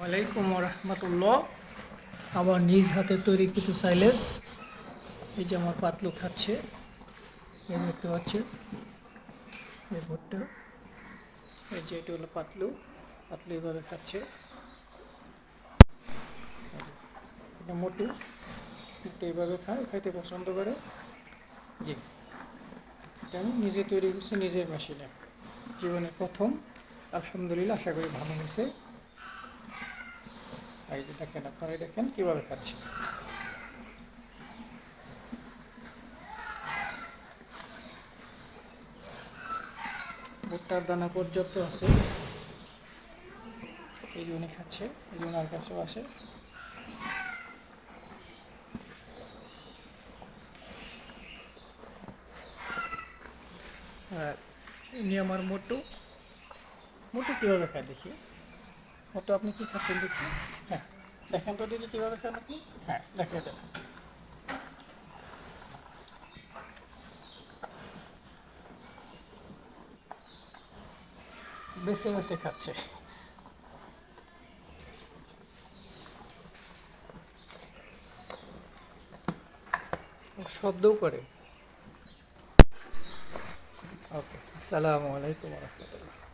ওয়ালাইকুম রহমতুল্লাহ। আমার নিজ হাতে তৈরি কিছু সাইলেজ। এই যে আমার পাতলু খাচ্ছে, এই দেখতে পাচ্ছেন এই ভুট্টা। এই যে এটা হলো পাতলু, পাতলু এইভাবে খাচ্ছে। এটা মোটু, মোটু এইভাবে খায়, খাইতে পছন্দ করে। জি, এটা আমি নিজে তৈরি করছি নিজের মেশিনে, জীবনে প্রথম। আলহামদুলিল্লাহ, আশা করি ভালো হয়েছে। এই যে দেখেন, আপনারাই দেখেন কীভাবে খাচ্ছে। ভুট্টার দানা পর্যাপ্ত আছে, এই যে উনি খাচ্ছে, এই যে ওনার কাছেও আসে। আর ইনি আমার মোটু। মোটু কীভাবে খায় দেখি। মোটু, আপনি কী খাচ্ছেন দেখি। হ্যাঁ, দেখেন তো দেখি কীভাবে খান আপনি। হ্যাঁ, দেখে দেন। বেছে বেছে খাচ্ছে, শব্দও করে। ওকে, আসসালামু আলাইকুম রহমতুল্লাহ।